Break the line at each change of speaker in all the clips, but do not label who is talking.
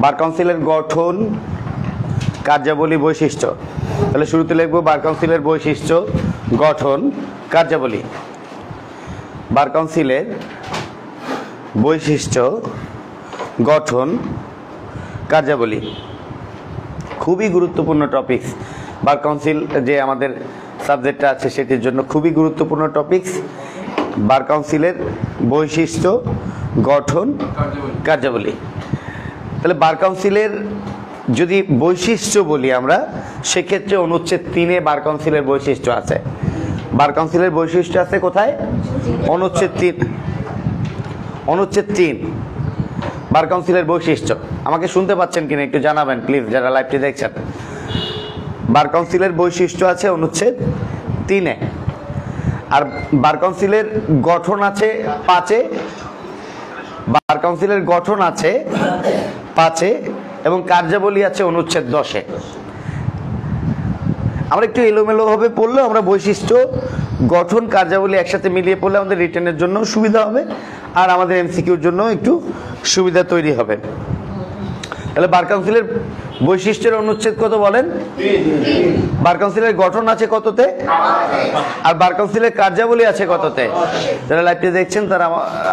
বার কাউন্সিলের গঠন, কার্যাবলী, বৈশিষ্ট্য। তাহলে শুরুতে লিখব বার কাউন্সিলের বৈশিষ্ট্য, গঠন, কার্যাবলী। বার কাউন্সিলের বৈশিষ্ট্য, গঠন, কার্যাবলী খুবই গুরুত্বপূর্ণ টপিকস। বার কাউন্সিল যে আমাদের সাবজেক্টটা আছে সেটির জন্য খুবই গুরুত্বপূর্ণ টপিকস। বার কাউন্সিলের বৈশিষ্ট্য, গঠন, কার্যাবলী। তাহলে বার কাউন্সিলের যদি বৈশিষ্ট্য বলি আমরা, সেক্ষেত্রে অনুচ্ছেদ 3-এ বার কাউন্সিলের বৈশিষ্ট্য আছে। বার কাউন্সিলের বৈশিষ্ট্য আছে কোথায়? অনুচ্ছেদ 3। অনুচ্ছেদ 3 বার কাউন্সিলের বৈশিষ্ট্য। আমাকে শুনতে পাচ্ছেন কিনা একটু জানাবেন প্লিজ, যারা লাইভটি দেখছেন। বার কাউন্সিলের বৈশিষ্ট্য আছে অনুচ্ছেদ 3-এ। আর বার কাউন্সিলের গঠন আছে 5-এ। বার কাউন্সিলের গঠন আছে 5-এ এবং কার্যাবলী আছে অনুচ্ছেদ 10-এ। আমরা একটু এলোমেলোভাবে পড়লেও আমরা বৈশিষ্ট্য, গঠন, কার্যাবলী একসাথে মিলিয়ে পড়লে আমাদের রিটেনের জন্য সুবিধা হবে আর আমাদের এমসিকিউর জন্য একটু সুবিধা তৈরি হবে। তাহলে বার কাউন্সিলের বৈশিষ্ট্যের অনুচ্ছেদ কত বলেন? 3। বার কাউন্সিলের গঠন আছে কততে? 5। আর বার কাউন্সিলের কার্যাবলী আছে কততে? যারা লাইভটি দেখছেন তারা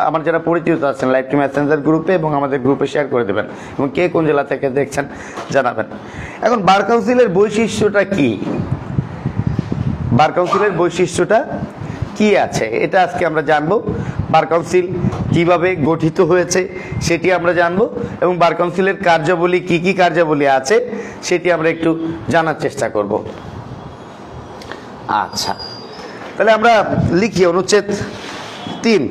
আমার যারা পরিচিত আছেন লাইভটি মেসেঞ্জার গ্রুপে এবং আমাদের গ্রুপে শেয়ার করে দেবেন এবং কে কোন জেলা থেকে দেখছেন জানাবেন। এখন বার কাউন্সিলের বৈশিষ্ট্যটা কি? বার কাউন্সিলের বৈশিষ্ট্যটা কি আছে এটা আজকে আমরা জানবো। বার কাউন্সিল কিভাবে গঠিত হয়েছে সেটি আমরা জানবো এবং বার কাউন্সিলের কার্যাবলী কি কি কার্যাবলী আছে সেটি আমরা একটু জানার চেষ্টা করব। আচ্ছা, তাহলে আমরা লিখি অনুচ্ছেদ 3।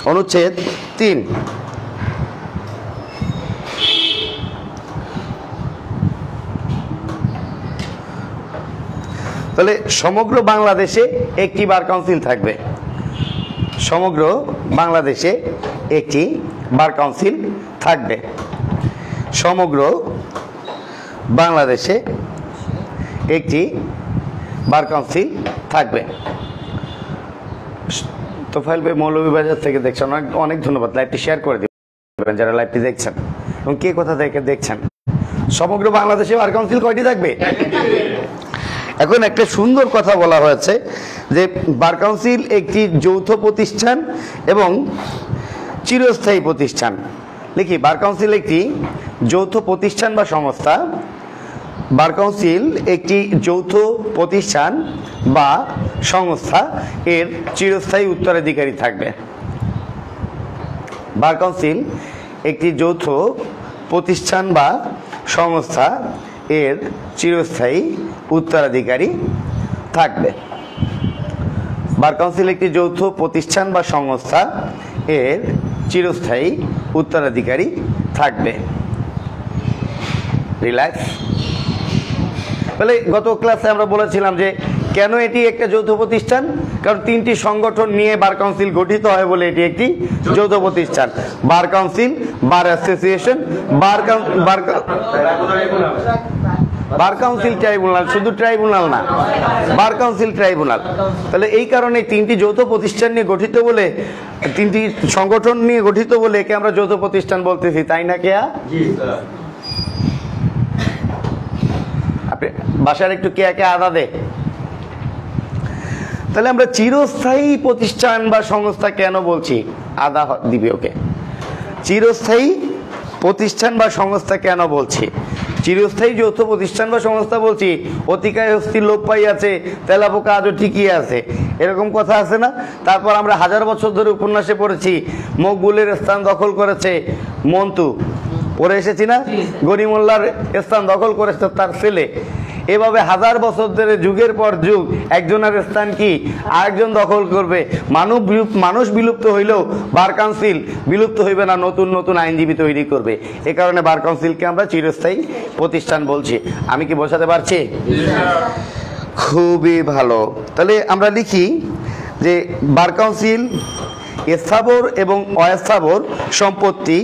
অনুচ্ছেদ 3 তাহলে সমগ্র বাংলাদেশে একটি বার কাউন্সিল থাকবে। সমগ্র বাংলাদেশে একটি বার কাউন্সিল থাকবে। সমগ্র বাংলাদেশে একটি বার কাউন্সিল থাকবে। তোফাইল ভাই মৌলভীবাজার থেকে দেখছেন, অনেক অনেক ধন্যবাদ। লাইভটি শেয়ার করে দিবেন যারা লাইভটি দেখছেন এবং কে কোথা থেকে দেখছেন। সমগ্র বাংলাদেশে বার কাউন্সিল কয়টি থাকবে? এখন একটা সুন্দর কথা বলা হয়েছে যে বার কাউন্সিল একটি যৌথ প্রতিষ্ঠান এবং চিরস্থায়ী প্রতিষ্ঠান। লিখি বার কাউন্সিল একটি যৌথ প্রতিষ্ঠান বা সংস্থা। বার কাউন্সিল একটি যৌথ প্রতিষ্ঠান বা সংস্থা, এর চিরস্থায়ী উত্তরাধিকারী থাকবে। বার কাউন্সিল একটি যৌথ প্রতিষ্ঠান বা সংস্থা, এর চিরস্থায়ী উত্তরাধিকারী থাকবে। বার কাউন্সিল একটি যৌথ প্রতিষ্ঠান বা সংস্থা, এর চিরস্থায়ী উত্তরাধিকারী থাকবে। রিল্যাক্স। তাহলে গত ক্লাসে আমরা বলেছিলাম যে কেন এটি একটা যৌথ প্রতিষ্ঠান, কারণ 3টি সংগঠন নিয়ে বার কাউন্সিল গঠিত হয় বলে এটি একটি যৌথ প্রতিষ্ঠান। Bar council, bar association, bar council tribunal, শুধু ট্রাইব্যুনাল না, বার কাউন্সিল ট্রাইব্যুনাল। তাহলে এই কারণে 3টি যৌথ প্রতিষ্ঠান নিয়ে গঠিত বলে, 3টি সংগঠন নিয়ে গঠিত বলে একে আমরা যৌথ প্রতিষ্ঠান বলতেছি, তাই না কেয়া? আপনি বাসার একটু কেয়াকে আদা দে। তাহলে আমরা চিরস্থায়ী প্রতিষ্ঠান বা সংস্থা কেন বলছি? আদা দিবি ওকে। চিরস্থায়ী প্রতিষ্ঠান বা সংস্থা কেন বলছি? চিরস্থায়ী যৌথ প্রতিষ্ঠান বা সংস্থা বলছি, অতিকায় হস্তি লোপ পাইয়াছে তেলাপোকা আজও ঠিকই আছে, এরকম কথা আছে না? তারপর আমরা 1000 বছর ধরে উপন্যাসে পড়েছি মকবুলের স্থান দখল করেছে মন্টু, পড়ে এসেছি না? গনিমুল্লার স্থান দখল করেছে তার ছেলে। এভাবে 1000 বছর ধরে যুগের পর যুগ একজনের স্থান কি আরেকজন দখল করবে। মানুষ বিলুপ্ত হইলেও বার কাউন্সিল বিলুপ্ত হইবে না, নতুন নতুন আইনজীবী তৈরি করবে। এ কারণে বার কাউন্সিলকে আমরা চিরস্থায়ী প্রতিষ্ঠান বলছি। আমি কি বোঝাতে পারছি? খুবই ভালো। তাহলে আমরা লিখি যে বার কাউন্সিল স্থাবর এবং অস্থাবর সম্পত্তি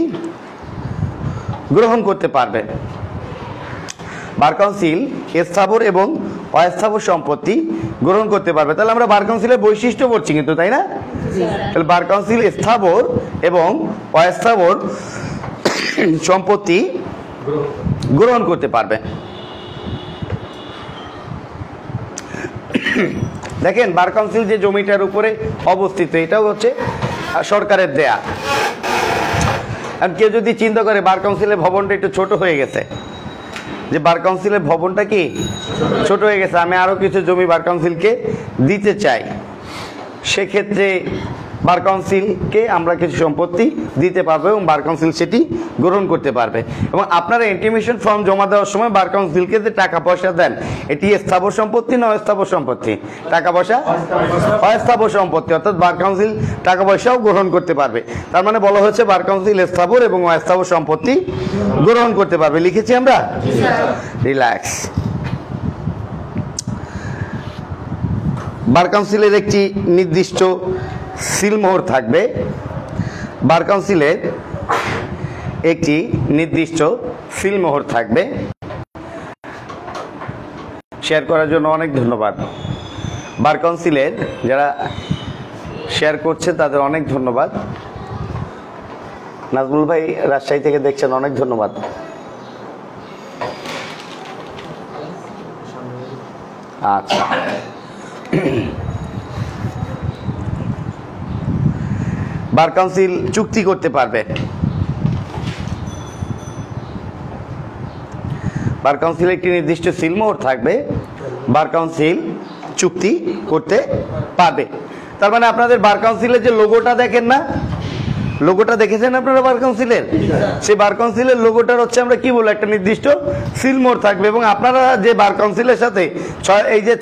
গ্রহণ করতে পারবে। বার কাউন্সিল স্থাবর এবং অস্থাবর সম্পত্তি গ্রহণ করতে পারবে। তাহলে আমরা বার কাউন্সিলের বৈশিষ্ট্য পড়ছি কিন্তু, তাই না? তাহলে বার কাউন্সিল স্থাবর এবং অস্থাবর সম্পত্তি গ্রহণ করতে পারবে। দেখেন বার কাউন্সিল যে জমিটার উপরে অবস্থিত এটাও হচ্ছে সরকারের দেয়া। আর কেউ যদি চিন্তা করে বার কাউন্সিলের ভবনটা একটু ছোট হয়ে গেছে, যে বার কাউন্সিলের ভবনটা কি ছোট হয়ে গেছে, আমি আরো কিছু জমি বার কাউন্সিলকে দিতে চাই, সেক্ষেত্রে বার কাউন্সিলকে আমরা কিছু সম্পত্তি দিতে পারবো এবং বার কাউন্সিল সেটি গ্রহণ করতে পারবে। এবং আপনারা ইন্টিমেশন ফর্ম জমা দেওয়ার সময় বার কাউন্সিলকে যে টাকা পয়সা দেন, এটি স্থাবর সম্পত্তি না অস্থাবর সম্পত্তি? টাকা পয়সা অস্থাবর সম্পত্তি, অর্থাৎ বার কাউন্সিল টাকা পয়সাও গ্রহণ করতে পারবে। তার মানে বলা হচ্ছে বার কাউন্সিল স্থাবর এবং অস্থাবর সম্পত্তি গ্রহণ করতে পারবে। লিখেছি আমরা? রিল্যাক্স। বার কাউন্সিলের একটি নির্দিষ্ট সিলমোহর থাকবে। বার কাউন্সিলের একটি নির্দিষ্ট সিলমোহর থাকবে। শেয়ার করার জন্য অনেক ধন্যবাদ। বার কাউন্সিলের যারা শেয়ার করছে তাদের অনেক ধন্যবাদ। নাজমুল ভাই রাজশাহী থেকে দেখছেন, অনেক ধন্যবাদ। আচ্ছা, বার কাউন্সিল চুক্তি করতে পারবে। বার কাউন্সিলের একটি নির্দিষ্ট সিলমোহর থাকবে, বার কাউন্সিল চুক্তি করতে পারবে। তার মানে আপনাদের বার কাউন্সিলের যে লোগোটা দেখেন না, লোগোটা দেখেছেন আপনারা বার কাউন্সিলের? সেই বার কাউন্সিলের লোগোটার হচ্ছে আমরা কি বলবো, একটা নির্দিষ্ট সিলমোহর থাকবে। এবং আপনারা যে বার কাউন্সিলের সাথে এই যে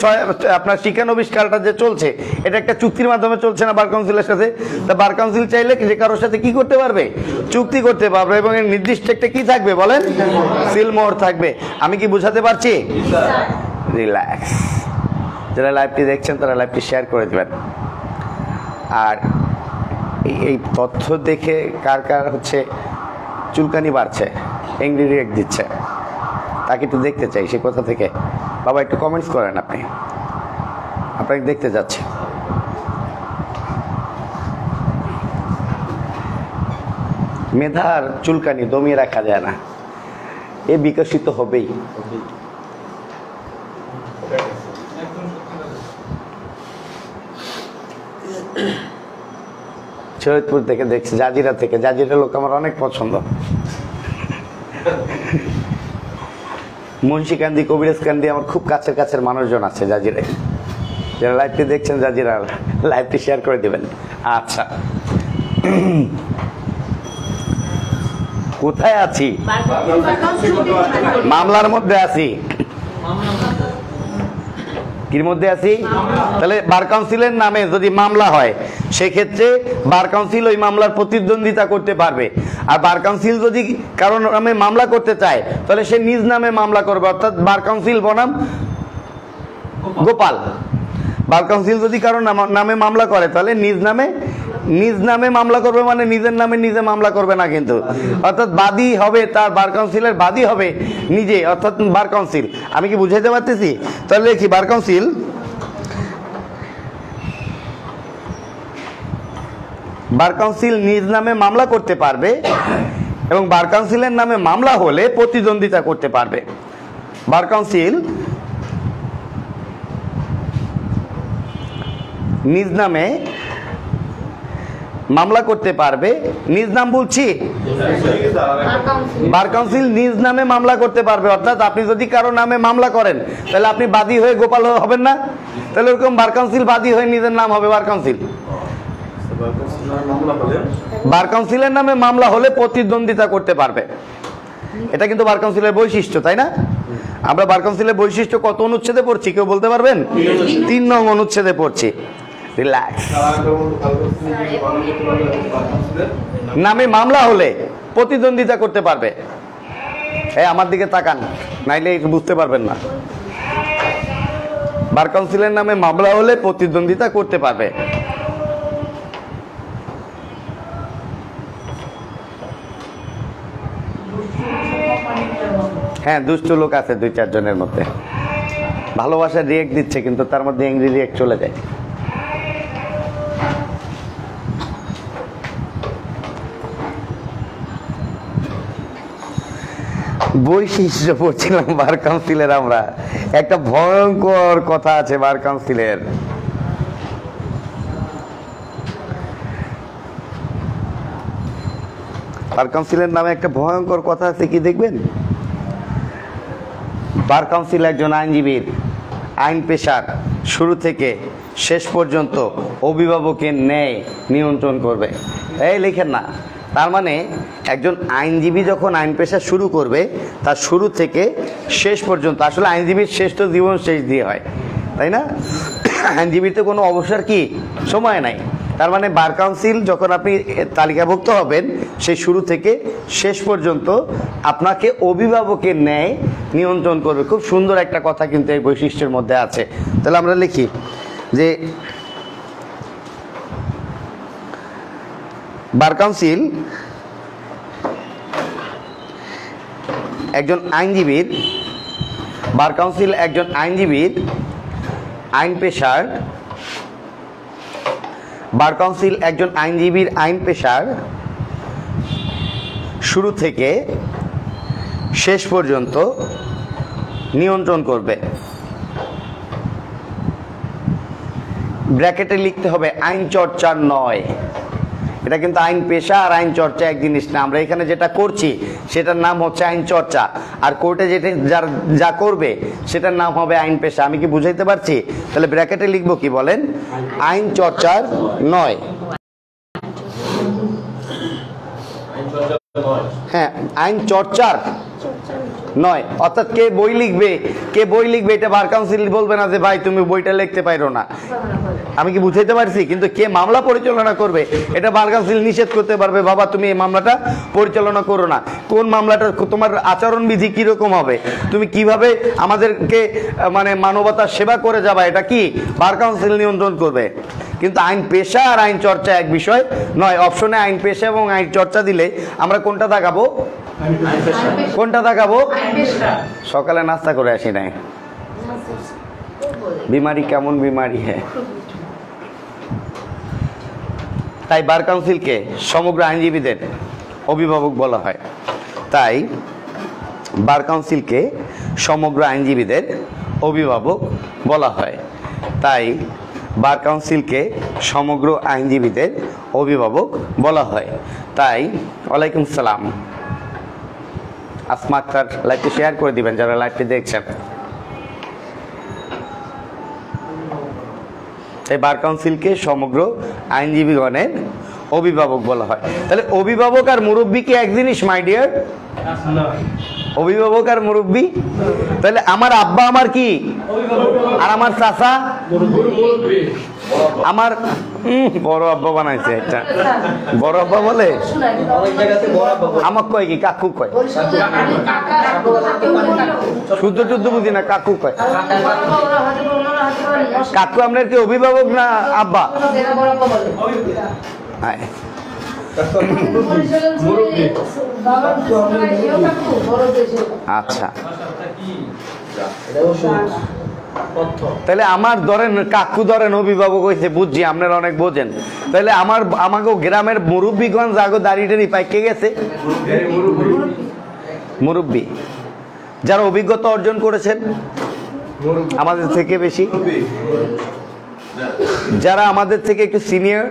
আপনার শিক্ষানবিষ্কারটা যে চলছে, এটা একটা চুক্তির মাধ্যমে চলছে না বার কাউন্সিলের সাথে? তা বার কাউন্সিল চাইলে যে কারোর সাথে কি করতে পারবে, চুক্তি করতে পারবে। এবং এর নির্দিষ্ট একটা কি থাকবে বলেন, সিলমোহর থাকবে। আমি কি বুঝাতে পারছি? রিল্যাক্স। যারা লাইভটি দেখছেন তারা লাইভটি শেয়ার করে দেবেন। আর এই তথ্য দেখে কার কার হচ্ছে চুলকানি বাড়ছে, এংরি রিঅ্যাক্ট দিচ্ছে, তাকে একটু দেখতে চাই সে কোথা থেকে। বাবা একটু কমেন্টস করেন, আপনি আপনাকে দেখতে যাচ্ছি। মেধার চুলকানি দমিয়ে রাখা যায় না, এ বিকশিত হবেই। শরীয়তপুর থেকে দেখছি, জাজিরা থেকে। জাজিরা লোক আমার অনেক পছন্দ। মুন্সিকান্দি, কবিরাজকান্দি আমার খুব কাছের কাছের মানুষজন আছে জাজিরায়। যারা লাইভটি দেখছেন জাজিরা, লাইভটি শেয়ার করে দেবেন। আচ্ছা, কোথায় আছি? মামলার মধ্যে আছি। কির মধ্যে আছি? তাহলে বার কাউন্সিলের নামে যদি মামলা হয়, সেক্ষেত্রে বার কাউন্সিল ওই মামলার প্রতিদ্বন্দ্বিতা করতে পারবে। আর বার কাউন্সিল যদি কারোর নামে মামলা করতে চায়, তাহলে সে নিজ নামে মামলা করবে, অর্থাৎ বার কাউন্সিল বনাম গোপাল। বার কাউন্সিল যদি কারোর নামে মামলা করে, তাহলে নিজ নামে মামলা করবে, মানে নিজের নামে নিজে মামলা করবে না কিন্তু, অর্থাৎ বাদী হবে তার, বার কাউন্সিলের বাদী হবে নিজে, অর্থাৎ বার কাউন্সিল। আমি কি বুঝাইতে পারতেছি? তাহলে কি বার কাউন্সিল নিজ নামে মামলা করতে পারবে এবং বার কাউন্সিলের নামে মামলা হলে প্রতিদ্বন্দ্বিতা করতে পারবে। বার কাউন্সিল নিজ নামে মামলা করতে পারবে। নিজ নাম বলছি, বার কাউন্সিল নিজ নামে মামলা করতে পারবে, অর্থাৎ আপনি যদি কারো নামে মামলা করেন, তাহলে আপনি বাদী হয়ে গোপাল হবেন না? তাহলে ওরকম বার কাউন্সিল বাদী হয়ে নিজের নাম হবে বার কাউন্সিল। বার কাউন্সিলের নামে মামলা হলে প্রতিদ্বন্দ্বিতা করতে পারবে। এটা কিন্তু বার কাউন্সিলের বৈশিষ্ট্য, তাই না? আমরা বার কাউন্সিলের বৈশিষ্ট্য কত অনুচ্ছেদে পড়ছি, কেউ বলতে পারবেন? 3 নং অনুচ্ছেদে পড়ছি। রিল্যাক্স। নামে মামলা হলে প্রতিদ্বন্দ্বিতা করতে পারবে। আমার দিকে তাকান, নাইলে বুঝতে পারবেন না। বার কাউন্সিলের নামে মামলা হলে প্রতিদ্বন্দ্বিতা করতে পারবে। হ্যাঁ, দুষ্ট লোক আছে 2-4 জনের মধ্যে, ভালোবাসার রিয়েক্ট দিচ্ছে, কিন্তু তার মধ্যে এংরি রিয়েক্ট চলে যায়। বৈশিষ্ট্য পড়ছিলাম বার কাউন্সিলের। আমরা একটা ভয়ঙ্কর কথা আছে বার কাউন্সিলের। বার কাউন্সিলের নামে একটা ভয়ঙ্কর কথা আছে, কি দেখবেন? বার কাউন্সিল একজন আইনজীবীর আইন পেশার শুরু থেকে শেষ পর্যন্ত অভিভাবকের ন্যায় নিয়ন্ত্রণ করবে। এই লিখেন না, তার মানে একজন আইনজীবী যখন আইন পেশা শুরু করবে তার শুরু থেকে শেষ পর্যন্ত, আসলে আইনজীবীর শেষ তো জীবন শেষ দিয়ে হয়, তাই না? আইনজীবীতে কোনো অবসর কি সময় নাই। তার মানে বার কাউন্সিল যখন আপনি তালিকাভুক্ত হবেন সেই শুরু থেকে শেষ পর্যন্ত আপনাকে অভিভাবকের ন্যায় নিয়ন্ত্রণ করবে। খুব সুন্দর একটা কথা কিন্তু এই বৈশিষ্ট্যের মধ্যে আছে। তাহলে আমরা লিখি যে বার কাউন্সিল একজন আইনজীবীর, বার কাউন্সিল একজন আইনজীবীর আইন পেশার, বার কাউন্সিল একজন আইনজীবীর আইন পেশার শুরু থেকে শেষ পর্যন্ত নিয়ন্ত্রণ করবে। ব্র্যাকেটে লিখতে হবে আইন চর্চার নয়। এটা কিন্তু আইন পেশা আর আইন চর্চা এক জিনিস না। আমরা এখানে যেটা করছি সেটার নাম হচ্ছে আইন চর্চা, আর কোর্টে যেটা যা করবে সেটার নাম হবে আইন পেশা। আমি কি বুঝাইতে পারছি? তাহলে ব্র্যাকেটে লিখবো কি বলেন? আইন চর্চার নয়। হ্যাঁ, আইন চর্চার নয়। অর্থাৎ কে বই লিখবে, কে বই লিখবে এটা বার কাউন্সিল বলবে না যে ভাই তুমি বইটা লিখতে পারো না। আমি কি বুঝাইতে পারছি? কিন্তু কে মামলা পরিচালনা করবে এটা বার কাউন্সিল নিষেধ করতে পারবে, বাবা তুমি এই মামলাটা পরিচালনা করো না। কোন মামলাটা, তোমার আচরণবিধি কিরকম হবে, তুমি কিভাবে আমাদেরকে মানে মানবতার সেবা করে যাবা, এটা কি বার কাউন্সিল নিয়ন্ত্রণ করবে। কিন্তু আইন পেশা আর আইন চর্চা এক বিষয় নয়। অপশনে আইন পেশা এবং আইন চর্চা দিলে আমরা কোনটা দেখাবো? কোনটা দেখাবো? সকালে নাস্তা করে আসি নাই। বিমারি কেমন বিমারি হ্যাঁ। তাই বার কাউন্সিলকে সমগ্র আইনজীবীদের অভিভাবক বলা হয়। তাই বার কাউন্সিলকে সমগ্র আইনজীবীদের অভিভাবক বলা হয়। তাই বার কাউন্সিলকে সমগ্র আইনজীবীদের অভিভাবক বলা হয়। তাই ওয়ালাইকুম সালাম। আসমা আক্তার লাইভটি শেয়ার করে দিবেন যারা লাইভটি দেখছেন। এই বার কাউন্সিলকে সমগ্র আইনজীবীগণের অভিভাবক বলা হয়। তাহলে অভিভাবক আর মুরব্বী কি এক জিনিস মাই ডিয়ার? অভিভাবক আর মুরব্বী। তাহলে আমার আব্বা আমার কি, আর আমার চাচা আমার বড় আব্বা বানাইছে। এটা বড় আব্বা বলে, আমার কয় কি কাকু কয়, শুদ্ধ টুদ্ধ বুঝি না, কাকু কয়। কাকু আপনার কি অভিভাবক না আব্বা? হ্যাঁ, আচ্ছা। তাহলে আমার ধরেন কাকু ধরেন অভিভাবক হয়েছে, বুঝছি আপনারা অনেক বোঝেন। তাহলে আমাকে গ্রামের মুরব্বীগঞ্জ আগে দাঁড়িয়ে পাইকে গেছে, মুরব্বী যারা অভিজ্ঞতা অর্জন করেছেন আমাদের থেকে বেশি, যারা আমাদের থেকে একটু সিনিয়র,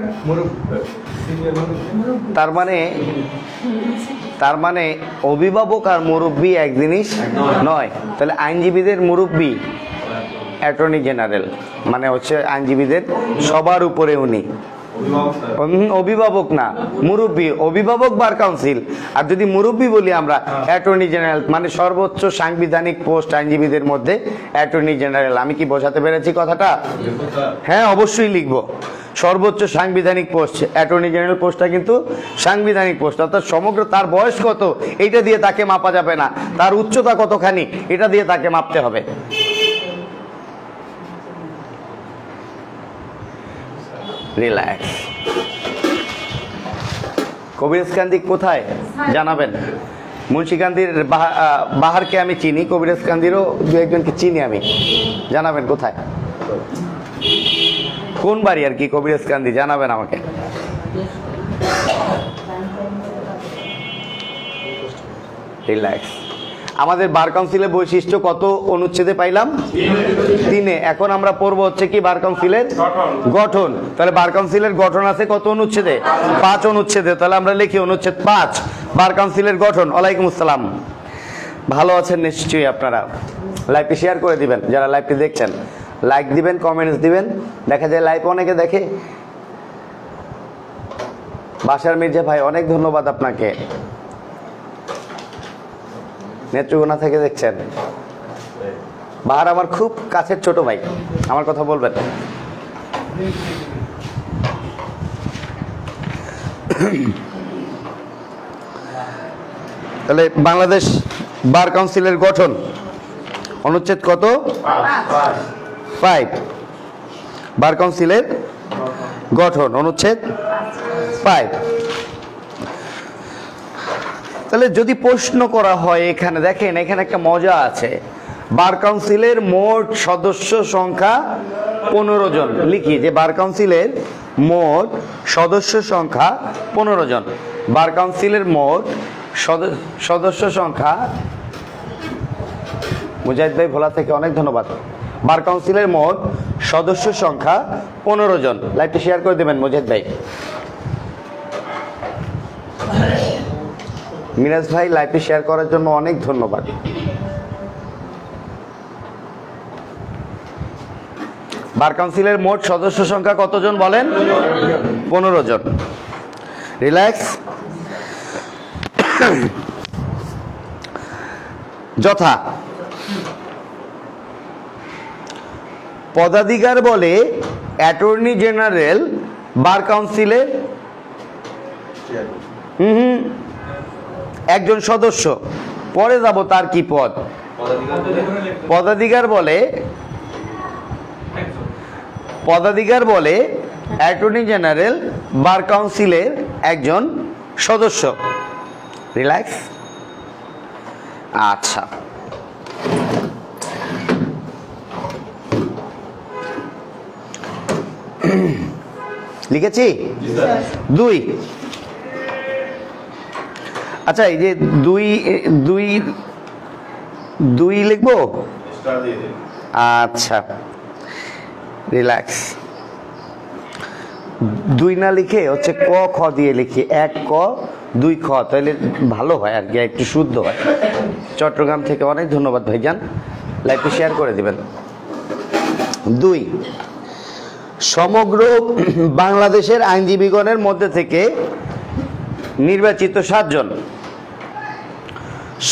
তার মানে অভিভাবক আর মুরব্বী এক জিনিস নয়। তাহলে আইনজীবীদের মুরব্বী অ্যাটর্নি জেনারেল, মানে হচ্ছে আইনজীবীদের সবার উপরে উনি, অভিভাবক না মুরব্বী। অভিভাবক বার কাউন্সিল, আর যদি মুরব্বী বলি আমরা অ্যাটর্নি জেনারেল, মানে সর্বোচ্চ সাংবিধানিক পোস্ট আইনজীবীদের মধ্যে অ্যাটর্নি জেনারেল। আমি কি বোঝাতে পেরেছি কথাটা? হ্যাঁ, অবশ্যই লিখবো। সর্বোচ্চ সাংবিধানিক পোস্ট অ্যাটর্নি জেনারেল পোস্টটা কিন্তু সাংবিধানিক পোস্ট, অর্থাৎ সমগ্র তার বয়স কত এইটা দিয়ে তাকে মাপা যাবে না, তার উচ্চতা কতখানি এটা দিয়ে তাকে মাপতে হবে। রিল্যাক্স। কবিরাজকান্দি কোথায় জানাবেন? মুন্সিকান্দির বাহারকে আমি চিনি, কবিরাজকান্দিরও দু একজনকে চিনি আমি, জানাবেন কোথায়, কোন বাড়ি আর কি কবিরাজকান্দি, জানাবেন আমাকে। রিল্যাক্স। আমাদের বার কাউন্সিলের বৈশিষ্ট্য কত অনুচ্ছেদে পাইলাম? 3-এ। এখন আমরা পড়বো হচ্ছে কি বার কাউন্সিলের গঠন। তাহলে বার কাউন্সিলের গঠন আছে কত অনুচ্ছেদে? 5 অনুচ্ছেদে। তাহলে আমরা লিখি অনুচ্ছেদ 5 বার কাউন্সিলের গঠন। ওয়ালাইকুম আসসালাম। ভালো আছেন নিশ্চয়ই আপনারা। লাইভটি শেয়ার করে দিবেন, যারা লাইভটি দেখছেন লাইক দিবেন, কমেন্টস দিবেন। দেখা যায় লাইভ অনেকে দেখে। বাশার মির্জা ভাই অনেক ধন্যবাদ আপনাকে, নেত্রকোনা থেকে দেখছেন। বাহার আমার খুব কাছের ছোট ভাই, আমার কথা বলবেন। তাহলে বাংলাদেশ বার কাউন্সিলের গঠন অনুচ্ছেদ কত? 5। বার কাউন্সিলের গঠন অনুচ্ছেদ 5। তাহলে যদি প্রশ্ন করা হয়, এখানে দেখেন, এখানে একটা মজা আছে। বার কাউন্সিলের মোট সদস্য সংখ্যা 15 জন। লিখি যে বার কাউন্সিলের মোট সদস্য সংখ্যা 15 জন। বার কাউন্সিলের মোট সদস্য সংখ্যা, মুজাহিদ ভাই ভোলা থেকে অনেক ধন্যবাদ। বার কাউন্সিলের মোট সদস্য সংখ্যা 15 জন। লাইভটি শেয়ার করে দেবেন মুজাহিদ ভাই। মিরাজ ভাই লাইভটি শেয়ার করার জন্য অনেক ধন্যবাদ। বার কাউন্সিলের মোট সদস্য সংখ্যা কতজন বলেন? 15 জন। রিল্যাক্স। যথা পদাধিকার বলে অ্যাটর্নি জেনারেল বার কাউন্সিলের একজন সদস্য। পরে যাব তার কি পদ। পদাধিকার বলে অ্যাটর্নি জেনারেল বার কাউন্সিলের একজন সদস্য। রিল্যাক্স। আচ্ছা, লিখেছি 2। আচ্ছা, এই যে 2 লিখবো। আচ্ছা, রিল্যাক্স। 2 না লিখে হচ্ছে ক খ দিয়ে লিখি। 1 ক 2 খ, তাহলে ভালো হয় আর কি, একটু শুদ্ধ হয়। চট্টগ্রাম থেকে অনেক ধন্যবাদ ভাইজান, লাইভটি শেয়ার করে দিবেন। 2, সমগ্র বাংলাদেশের আইনজীবীগণের মধ্যে থেকে নির্বাচিত 7 জন।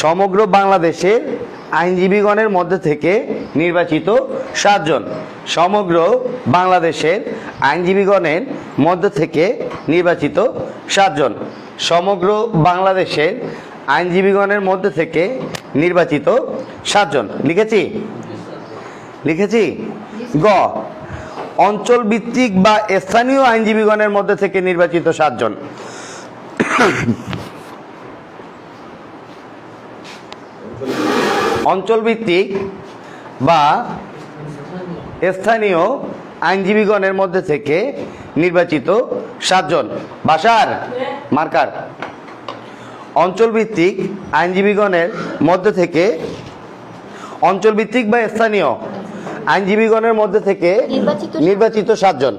সমগ্র বাংলাদেশের আইনজীবীগণের মধ্যে থেকে নির্বাচিত 7 জন। সমগ্র বাংলাদেশের আইনজীবীগণের মধ্যে থেকে নির্বাচিত 7 জন। সমগ্র বাংলাদেশের আইনজীবীগণের মধ্যে থেকে নির্বাচিত 7 জন। লিখেছি। গ, অঞ্চল ভিত্তিক বা স্থানীয় আইনজীবীগণের মধ্যে থেকে নির্বাচিত 7 জন। অঞ্চল ভিত্তিক বা স্থানীয় আইনজীবীগণের মধ্যে থেকে নির্বাচিত 7 জন। বাসার মার্কার। অঞ্চল ভিত্তিক আইনজীবীগণের মধ্যে থেকে, অঞ্চল ভিত্তিক বা স্থানীয় আইনজীবীগণের মধ্যে থেকে নির্বাচিত 7 জন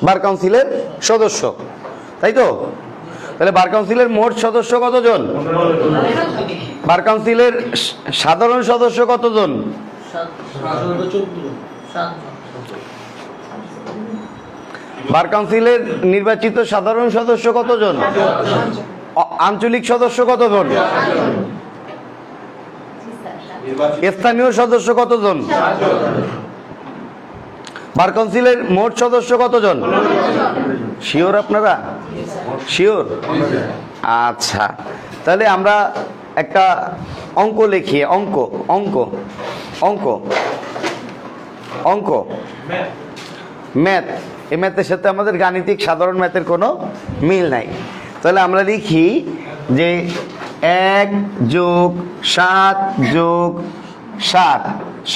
বার কাউন্সিলের সদস্য, তাই তো? তাহলে বার কাউন্সিলের মোট সদস্য কতজন? বার কাউন্সিলের সাধারণ সদস্য কতজন? বার কাউন্সিলের নির্বাচিত সাধারণ সদস্য কতজন? আঞ্চলিক সদস্য কতজন? স্থানীয় সদস্য কতজন? বার কাউন্সিলের মোট সদস্য কতজন? শিওর আপনারা? শিওর? আচ্ছা, তাহলে আমরা একটা অঙ্ক লিখি। অঙ্ক ম্যাথ। এই ম্যাথের সাথে আমাদের গাণিতিক সাধারণ ম্যাথের কোনো মিল নাই। তাহলে আমরা লিখি যে 1 + 7 + 7 =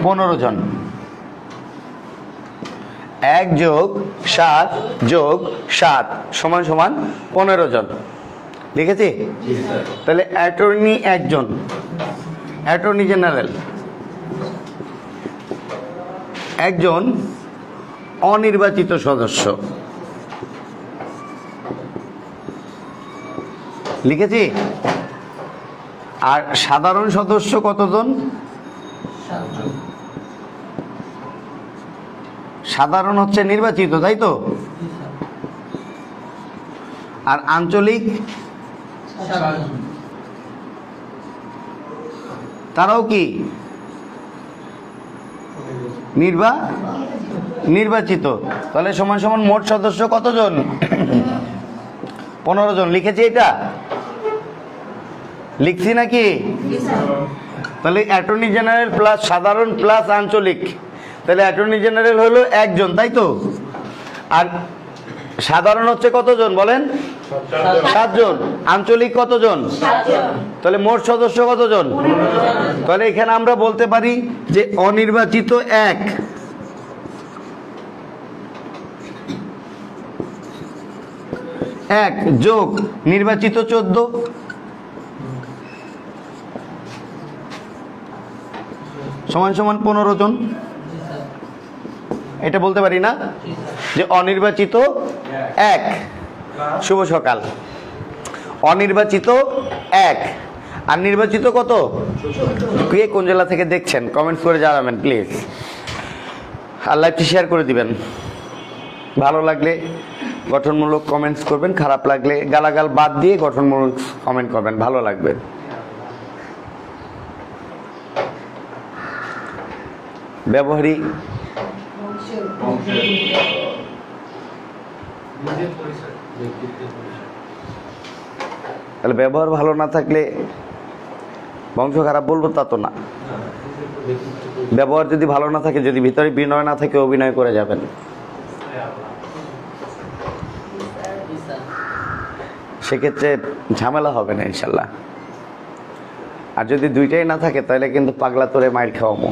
15 জন। 1 + 7 + 7 = 15 জন। লিখেছি? তাহলে অ্যাটর্নি একজন, অ্যাটর্নি জেনারেল একজন অনির্বাচিত সদস্য, লিখেছি? আর সাধারণ সদস্য কতজন? সাধারণ হচ্ছে নির্বাচিত, তাই তো? আর আঞ্চলিক তারাও কি নির্বাচিত। তাহলে সমান সমান মোট সদস্য কতজন? 15 জন। লিখেছি? এটা লিখছি নাকি? তাহলে অ্যাটর্নি জেনারেল প্লাস সাধারণ প্লাস আঞ্চলিক, তাহলে অ্যাটর্নি জেনারেল হলো একজন, তাই তো? আর সাধারণ হচ্ছে কতজন বলেন? 7 জন। আঞ্চলিক কতজন? তাহলে মোট সদস্য কতজন? তাহলে এখানে আমরা বলতে পারি যে অনির্বাচিত 1 যোগ নির্বাচিত 14 সমান সমান 15 জন। এটা বলতে পারি না যে অনির্বাচিত 1, শুভ সকাল, অনির্বাচিত 1 আর নির্বাচিত কত? কে কোন জেলা থেকে দেখছেন কমেন্টস করে জানাবেন প্লিজ, আর লাইভটি শেয়ার করে দিবেন। ভালো লাগলে গঠনমূলক কমেন্টস করবেন, খারাপ লাগলে গালাগাল বাদ দিয়ে গঠনমূলক কমেন্ট করবেন, ভালো লাগবে। ব্যবহারিক তাহলে ব্যবহার ভালো না থাকলে বংশ খারাপ বলবো তা তো না। ব্যবহার যদি ভালো না থাকে, যদি ভিতরে বিনয় না থাকে, অভিনয় করে যাবেন। সেক্ষেত্রে ঝামেলা হবে না ইনশাল্লাহ। আর যদি দুইটাই না থাকে তাহলে কিন্তু পাগলা তোরে মাইর খাওয়াবো।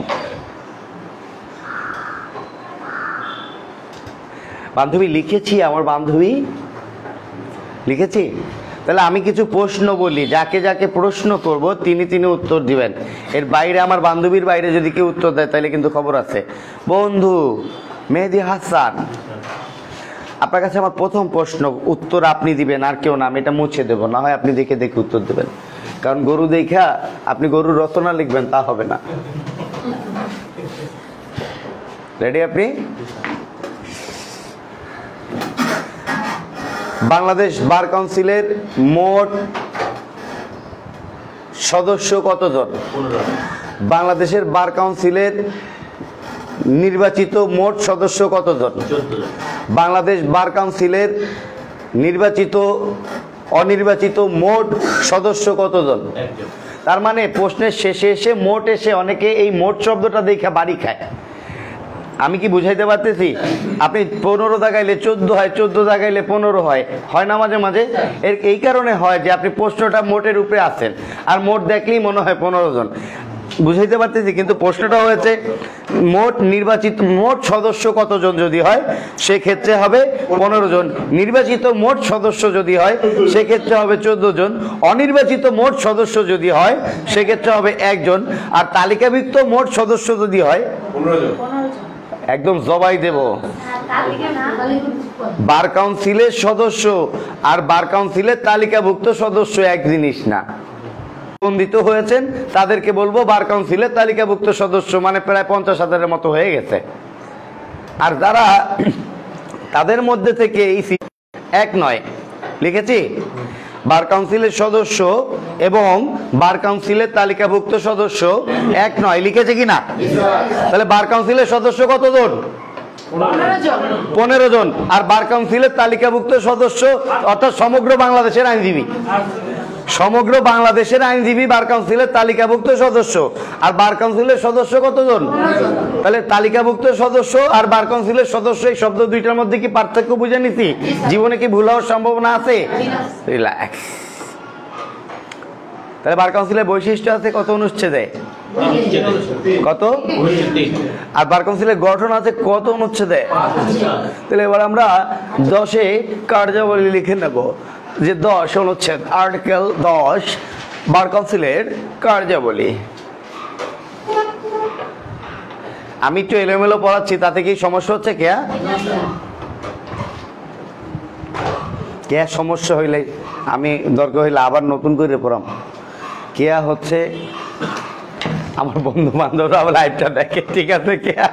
বান্ধবী লিখেছি, আমার বান্ধবী লিখেছি। তাহলে আমি কিছু প্রশ্ন বলি, যাকে যাকে প্রশ্ন করব তিনি উত্তর দিবেন। এর বাইরে আমার বান্ধবীর বাইরে যদি কেউ উত্তর দেয় তাহলে কিন্তু খবর আছে। বন্ধু মেহেদি হাসান, আপনার কাছে আমার প্রথম প্রশ্ন, উত্তর আপনি দিবেন, আর কেউ না। আমি এটা মুছে দেবো, না হয় আপনি দেখে দেখে উত্তর দেবেন। কারণ গরু দেখা আপনি গরুর রচনা লিখবেন তা হবে না। রেডি আপনি? বাংলাদেশ বার কাউন্সিলের মোট সদস্য কতজন? বাংলাদেশের বার কাউন্সিলের নির্বাচিত মোট সদস্য কতজন? বাংলাদেশ বার কাউন্সিলের নির্বাচিত অনির্বাচিত মোট সদস্য কতজন? তার মানে প্রশ্নের শেষে এসে মোট এসে অনেকে এই মোট শব্দটা দেখা বাড়ি খায়। আমি কি বুঝাইতে পারতেছি? আপনি 15 দাগাইলে 14 হয়, 14 দাগাইলে 15 হয়, হয় না মাঝে মাঝে? এই কারণে হয় যে আপনি প্রশ্নটা মোটের উপরে আছেন, আর মোট দেখলেই মনে হয় 15 জন। বুঝাইতে পারতেছি? কিন্তু প্রশ্নটা হয়েছে মোট নির্বাচিত মোট সদস্য কতজন যদি হয় সেক্ষেত্রে হবে 15 জন। নির্বাচিত মোট সদস্য যদি হয় সেক্ষেত্রে হবে 14 জন। অনির্বাচিত মোট সদস্য যদি হয় সেক্ষেত্রে হবে 1 জন। আর তালিকাভুক্ত মোট সদস্য যদি হয় 15 জন। একদম জবাই দেব। বার কাউন্সিলের সদস্য আর বার কাউন্সিলের তালিকাভুক্ত সদস্য এক জিনিস না। বন্ধিত হয়েছেন তাদেরকে বলবো বার কাউন্সিলের তালিকাভুক্ত সদস্য, মানে প্রায় 50,000-এর মতো হয়ে গেছে। আর যারা তাদের মধ্যে থেকে এই এক নয়, লিখেছি বার কাউন্সিলের সদস্য এবং বার কাউন্সিলের তালিকাভুক্ত সদস্য এক নয়, লিখেছে কিনা? তাহলে বার কাউন্সিলের সদস্য কতজন? 15 জন। আর বার কাউন্সিলের তালিকাভুক্ত সদস্য অর্থাৎ সমগ্র বাংলাদেশের আইনজীবী, সমগ্র বাংলাদেশের আইনজীবী বার কাউন্সিলের তালিকাভুক্ত সদস্য। আর বার কাউন্সিলের সদস্য কতজন? তাহলে তালিকাভুক্ত সদস্য আর বার কাউন্সিলের সদস্য, এই শব্দ দুইটার মধ্যে কি পার্থক্য বুঝে নিছি? জীবনে কি ভুল হওয়ার সম্ভাবনা আছে? রিল্যাক্স। তাহলে বার কাউন্সিলের বৈশিষ্ট্য আছে কত অনুচ্ছেদে? কত? আর বার কাউন্সিলের গঠন আছে কত অনুচ্ছেদে? তাহলে এবার আমরা 10-এ কার্যাবলী লিখে নেব। যে 10 অনুচ্ছেদ আর্টিকেল 10 বার কাউন্সিলের কার্যাবলী। আমি একটু এলোমেলো পড়াচ্ছি, তাতে কি সমস্যা হচ্ছে? কে সমস্যা হইলে আমি দরকার হইলে আবার নতুন করে পড়াম। কেয়া হচ্ছে আমার বন্ধু বান্ধবরা লাইভটা দেখে, ঠিক আছে? কেয়া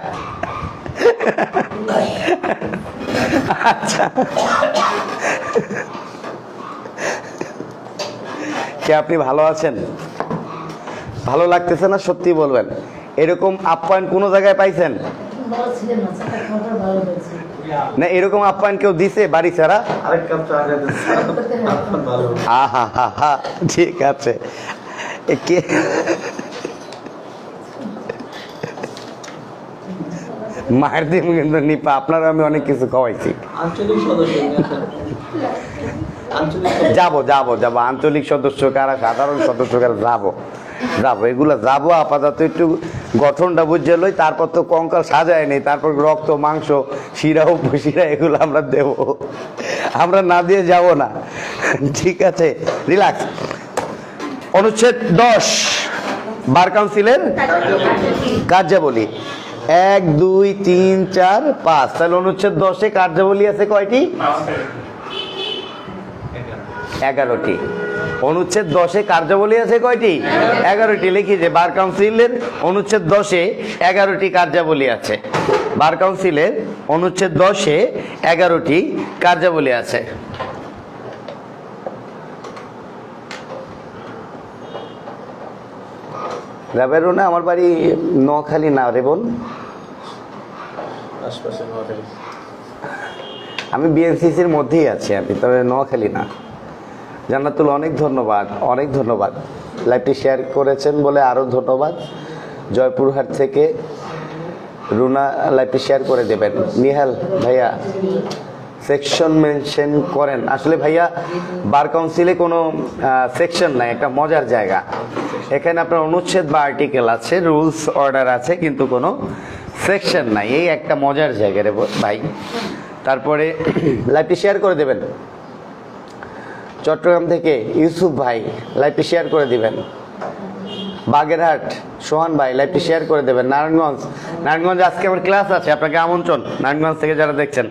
আচ্ছা, কে আপনি ভালো আছেন? ভালো লাগতেছে না? সত্যি বলবেন, এরকম আপ্যায়ন কোনো জায়গায় পাইছেন না? এরকম আপ্যায়ন কেউ দিছে বাড়ি ছাড়া? ঠিক আছে। মায়ের দিন কিন্তু নিপা, আপনারা আমি অনেক কিছু খাওয়াইছি। যাবো যাবো যাবো, আঞ্চলিক সদস্য কারা, সাধারণ সদস্য কারা, যাবো যাবো, এগুলো যাবো। আপাতত একটু গঠনটা বুঝে লই, তারপর তো কঙ্কাল সাজায় নেই, তারপর রক্ত মাংস শিরা উপশিরা এগুলো আমরা দেব, আমরা না দিয়ে যাব না, ঠিক আছে? রিল্যাক্স। অনুচ্ছেদ 10 বার কাউন্সিলের কার্যাবলী 1 2 3 4 5। তাহলে অনুচ্ছেদ 10-এ কার্যাবলী আছে কয়টি? 11টি। অনুচ্ছেদ 10-এ কার্যাবলী আছে কয়টি? 11টি। লিখি যে বার কাউন্সিলের অনুচ্ছেদ 10-এ 11টি কার্যাবলী আছে। বার কাউন্সিলের অনুচ্ছেদ 10-এ 11টি কার্যাবলী আছে। যাবেরও না, আমার বাড়ি নোয়াখালী না রে বোন, আমি বিএনসিসির মধ্যেই আছি আমি, তবে নোয়াখালী না। জান্নাতুল অনেক ধন্যবাদ, অনেক ধন্যবাদ, লাইভটি শেয়ার করেছেন বলে আরও ধন্যবাদ। জয়পুরহাট থেকে রুনা লাইভটি শেয়ার করে দেবেন। নিহাল ভাইয়া সেকশন মেনশন করেন। আসলে ভাইয়া বার কাউন্সিলে কোনো সেকশন নাই, একটা মজার জায়গা। এখানে আপনার অনুচ্ছেদ বা আর্টিকেল আছে, রুলস অর্ডার আছে, কিন্তু কোনো সেকশন নাই। এই একটা মজার জায়গা রে ভাই। তারপরে লাইভটি শেয়ার করে দেবেন। চট্টগ্রাম থেকে ইউসুফ ভাই লাইভটি শেয়ার করে দিবেন। বাগেরহাট সোহান ভাই লাইভটি শেয়ার করে দেবেন। নারায়ণগঞ্জ আজকে আমার ক্লাস আছে, আপনাকে আমন্ত্রণ। নারায়ণগঞ্জ থেকে যারা দেখছেন,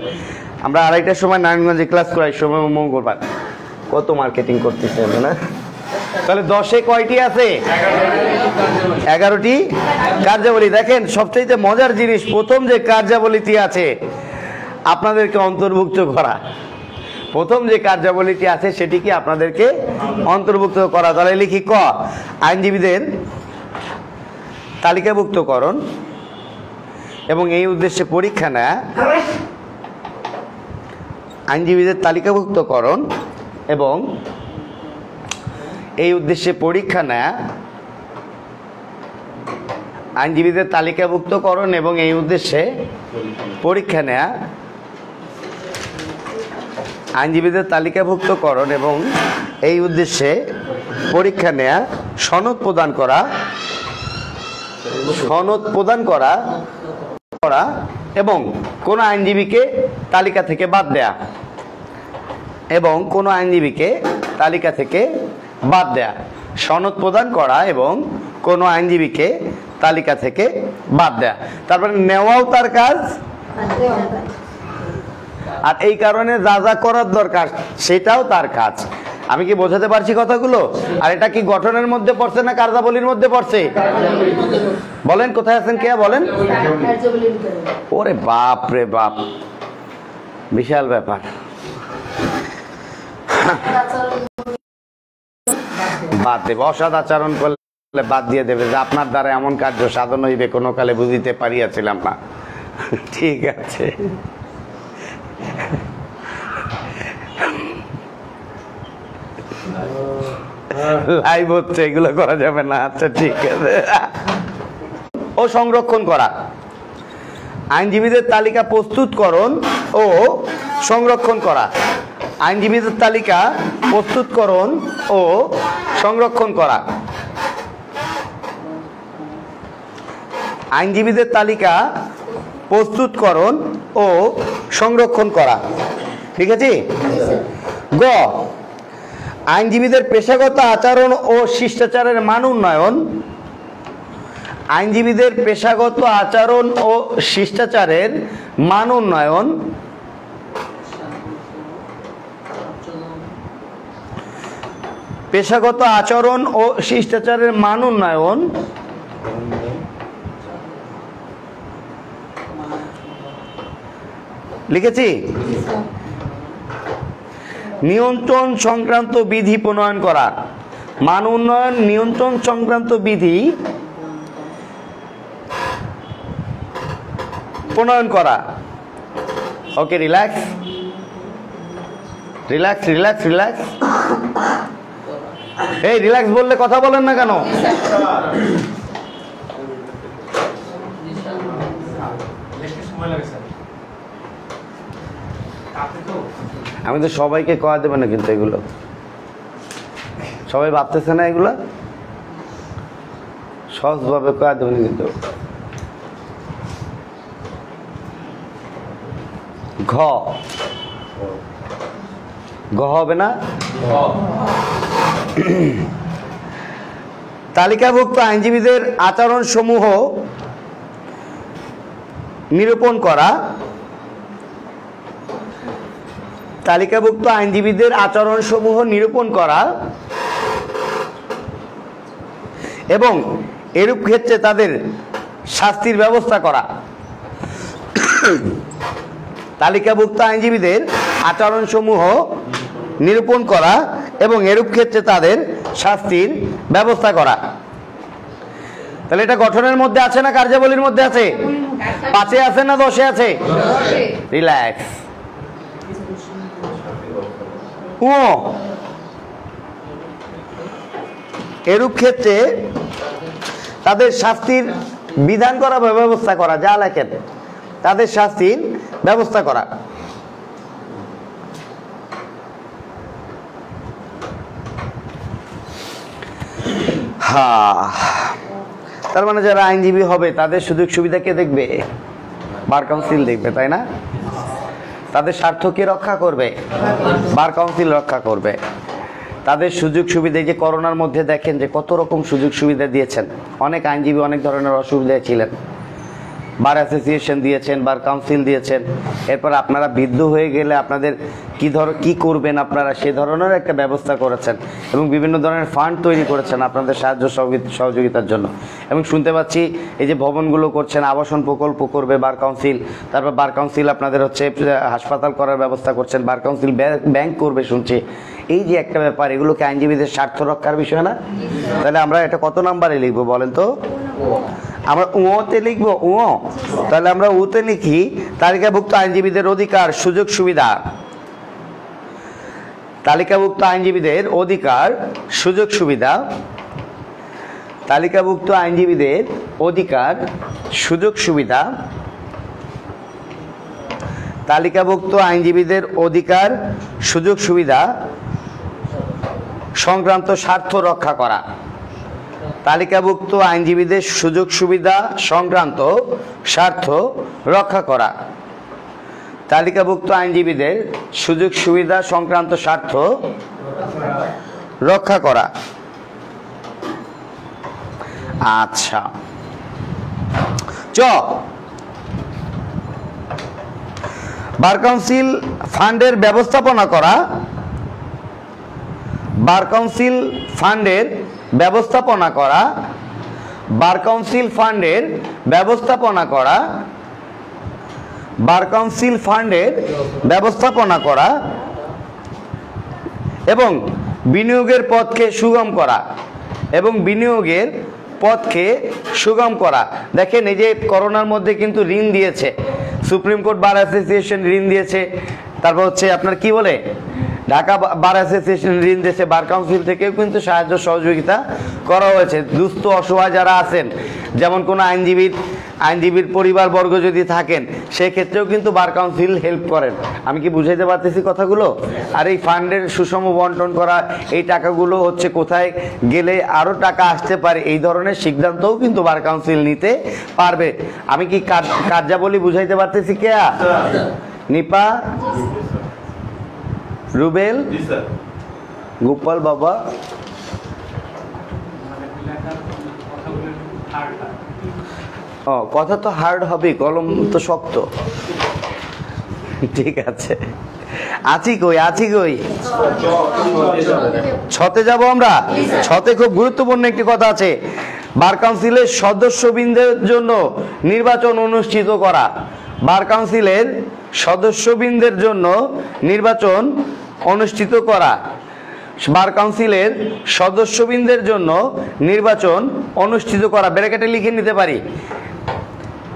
আমরা 2:30টার সময় নারায়ণগঞ্জে ক্লাস করাই, সময় মঙ্গলবার। কত মার্কেটিং করতেছে না? তাহলে 10-এ কয়টি আছে? 11টি কার্যাবলী। দেখেন সবচেয়ে মজার জিনিস, প্রথম যে কার্যাবলীটি আছে আপনাদেরকে অন্তর্ভুক্ত করা। প্রথম যে কার্যাবলীটি আছে সেটি কি আপনাদেরকে অন্তর্ভুক্ত করা। তাহলে লিখি ক, আইনজীবীদের তালিকাভুক্তকরণ এবং এই উদ্দেশ্যে পরীক্ষা নেয়া। আইনজীবীদের তালিকাভুক্তকরণ এবং এই উদ্দেশ্যে পরীক্ষা নেয়া। আইনজীবীদের তালিকাভুক্তকরণ এবং এই উদ্দেশ্যে পরীক্ষা নেয়া। আইনজীবীদের তালিকাভুক্তকরণ এবং এই উদ্দেশ্যে পরীক্ষা নেয়া। সনদ প্রদান করা, সনদ প্রদান করা এবং কোন আইনজীবীকে তালিকা থেকে বাদ দেয়া, এবং কোন আইনজীবীকে তালিকা থেকে বাদ দেয়া। সনদ প্রদান করা এবং কোন আইনজীবীকে তালিকা থেকে বাদ দেয়া। তারপরে নেওয়াও তার কাজ, আর এই কারণে যা যা করার দরকার সেটাও তার কাজ। আমি কি বোঝাতে পারছি কথাগুলো? আর এটা কি গঠনের মধ্যে পড়ছে না কার্যাবলীর মধ্যে পড়ছে? বলেন কোথায় আছেন, কে বলেন? ওরে বাপ রে বাপ, বিশাল ব্যাপার। বাদ দেবে, অসৎ আচরণ করলে বাদ দিয়ে দেবে যে আপনার দ্বারা এমন কার্য সাধন হইবে কোনো কালে বুঝিতে পারিয়াছিলাম না। ঠিক আছে, লাইভ হচ্ছে, এগুলো করা যাবে না। আচ্ছা ঠিক আছে। ও সংরক্ষণ করা, আইনজীবীদের তালিকা প্রস্তুতকরণ ও সংরক্ষণ করা। আইনজীবীদের তালিকা প্রস্তুতকরণ ও সংরক্ষণ করা। আইনজীবীদের তালিকা প্রস্তুতকরণ ও সংরক্ষণ করা। ঠিক আছে। গ, আইনজীবীদের পেশাগত আচরণ ও শিষ্টাচারের মান উন্নয়ন, আইনজীবীদের পেশাগত আচরণ ও শিষ্টাচারের মান উন্নয়ন, পেশাগত আচরণ ও শিষ্টাচারের মান উন্নয়ন, লিখেছি, নিয়ন্ত্রণ সংক্রান্ত বিধি প্রণয়ন করা, মান উন্নয়ন নিয়ন্ত্রণ সংক্রান্ত বিধি প্রণয়ন করা। ওকে, রিল্যাক্স রিল্যাক্স রিল্যাক্স রিল্যাক্স। এই রিল্যাক্স বললে কথা বলেন না কেন? আমি তো সবাইকে কয়া দেবে না, কিন্তু এগুলো সবাই ভাবতেছে না, এগুলো সহজভাবে কয়া দেবে না কিন্তু। ঘ গ হবে না? তালিকাভুক্ত আইনজীবীদের আচরণ সমূহ নিরূপণ করা, তালিকাভুক্ত আইনজীবীদের আচরণ সমূহ নিরূপণ করা এবং এরূপ ক্ষেত্রে তাদের শাস্তির ব্যবস্থা করা। তালিকাভুক্ত আইনজীবীদের আচরণ সমূহ নিরূপণ করা এবং এরূপ ক্ষেত্রে তাদের শাস্তির ব্যবস্থা করা। তাহলে এটা গঠনের মধ্যে আছে না কার্যাবলীর মধ্যে আছে? 5-এ আছে না 10-এ আছে? রিল্যাক্স। এরূপ ক্ষেত্রে তাদের শাস্তির বিধান করা বা ব্যবস্থা করা, যা লেখেন, তাদের শাস্তির ব্যবস্থা করা। তার মানে যারা আইনজীবী হবে তাদের সুযোগ সুবিধা কে দেখবে? বার কাউন্সিল দেখবে, তাই না? তাদের স্বার্থ কে রক্ষা করবে? বার কাউন্সিল রক্ষা করবে। তাদের সুযোগ সুবিধা, যে করোনার মধ্যে দেখেন যে কত রকম সুযোগ সুবিধা দিয়েছেন, অনেক আইনজীবী অনেক ধরনের অসুবিধায় ছিলেন, বার অ্যাসোসিয়েশন দিয়েছেন, বার কাউন্সিল দিয়েছেন। এরপর আপনারা বিদ্ধ হয়ে গেলে আপনাদের কি করবেন আপনারা, সে ধরনের একটা ব্যবস্থা করেছেন এবং বিভিন্ন ধরনের ফান্ড তৈরি করেছেন আপনাদের সাহায্য সহযোগিতার জন্য। এবং শুনতে পাচ্ছি এই যে ভবনগুলো করছেন, আবাসন প্রকল্প করবে বার কাউন্সিল, তারপর বার কাউন্সিল আপনাদের হচ্ছে হাসপাতাল করার ব্যবস্থা করছেন, বার কাউন্সিল ব্যাংক করবে শুনছি। এই যে একটা ব্যাপার, এগুলোকে আইনজীবীদের স্বার্থ রক্ষার বিষয় না? তাহলে আমরা এটা কত নাম্বারে লিখবো বলেন তো? আমরা উতে লিখবো, তাহলে আমরা উতে লিখি তালিকাভুক্ত আইনজীবীদের অধিকার সুযোগ সুবিধা। তালিকাভুক্ত আইনজীবীদের অধিকার সুযোগ সুবিধা, তালিকাভুক্ত আইনজীবীদের অধিকার সুযোগ সুবিধা, তালিকাভুক্ত আইনজীবীদের অধিকার সুযোগ সুবিধা সংক্রান্ত স্বার্থ রক্ষা করা। তালিকাভুক্ত আইনজীবীদের সুযোগ সুবিধা সংক্রান্ত স্বার্থ রক্ষা করা। তালিকাভুক্ত আইনজীবীদের সুযোগ সুবিধা সংক্রান্ত স্বার্থ রক্ষা করা। আচ্ছা, বার কাউন্সিল ফান্ডের ব্যবস্থাপনা করা, বার কাউন্সিল ফান্ডের ব্যবস্থাপনা করা, বার কাউন্সিল ফান্ডের ব্যবস্থাপনা করা, বার কাউন্সিল ফান্ডের ব্যবস্থাপনা করা এবং বিনিয়োগের পথকে সুগম করা, এবং বিনিয়োগের পথকে সুগম করা। দেখেন এই যে করোনার মধ্যে কিন্তু ঋণ দিয়েছে, সুপ্রিম কোর্ট বার অ্যাসোসিয়েশন ঋণ দিয়েছে, তারপর হচ্ছে আপনার কি বলে ঢাকা বার অ্যাসোসিয়েশন ঋণ দিয়েছে, বার কাউন্সিল থেকেও কিন্তু সাহায্য সহযোগিতা করা হয়েছে। দুস্থ অসহায় যারা আছেন, যেমন কোনো আইনজীবীর পরিবারবর্গ যদি থাকেন, সেক্ষেত্রেও কিন্তু বার কাউন্সিল হেল্প করেন। আমি কি বুঝাইতে পারতেছি কথাগুলো? আর এই ফান্ডের সুষম বন্টন করা, এই টাকাগুলো হচ্ছে কোথায় গেলে আরও টাকা আসতে পারে, এই ধরনের সিদ্ধান্তও কিন্তু বার কাউন্সিল নিতে পারবে। আমি কি কার্যাবলী বুঝাইতে পারতেছি? কেয়া, নিপা, রুবেল, গোপাল বাবা কথা তো হার্ড হবে, কলম তো শক্ত। ঠিক আছে, আছি কই ছতে যাব আমরা। ছতে খুব গুরুত্বপূর্ণ একটি কথা আছে, বার কাউন্সিলের সদস্যবৃন্দের জন্য নির্বাচন অনুষ্ঠিত করা। বার কাউন্সিলের সদস্যবৃন্দের জন্য নির্বাচন অনুষ্ঠিত করা। বার কাউন্সিলের সদস্যবৃন্দের জন্য নির্বাচন অনুষ্ঠিত করা, ব্র্যাকেটে লিখে নিতে পারি।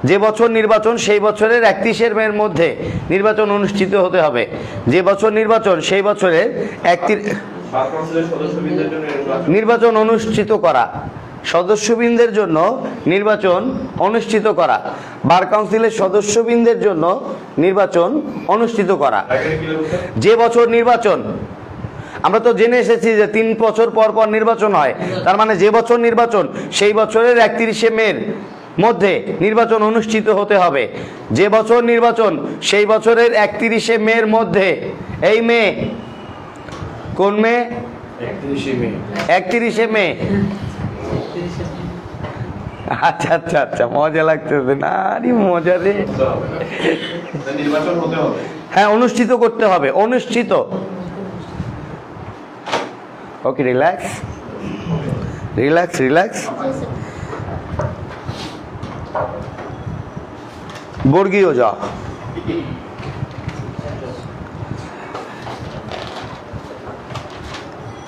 যে বছর নির্বাচন সেই বছরের 31 মের মধ্যে নির্বাচন অনুষ্ঠিত হতে হবে। যে বছর নির্বাচন সেই বছরের নির্বাচন অনুষ্ঠিত করা, সদস্যবৃন্দের জন্য নির্বাচন অনুষ্ঠিত করা, বার কাউন্সিলের সদস্যবৃন্দের জন্য নির্বাচন অনুষ্ঠিত করা। যে বছর নির্বাচন, আমরা তো জেনে এসেছি যে 3 বছর পর পর নির্বাচন হয়, তার মানে যে বছর নির্বাচন সেই বছরের 31 মের মধ্যে নির্বাচন অনুষ্ঠিত হতে হবে। যে বছর নির্বাচন সেই বছরের 31 মের মধ্যে। এই মে কোন মে? 31 মে। আচ্ছা আচ্ছা আচ্ছা, মজা লাগতেছে না? আরে মজা রে। হ্যাঁ, অনুষ্ঠিত করতে হবে, অনুষ্ঠিত। ওকে, রিল্যাক্স রিল্যাক্স রিল্যাক্স। বর্গীয় জ,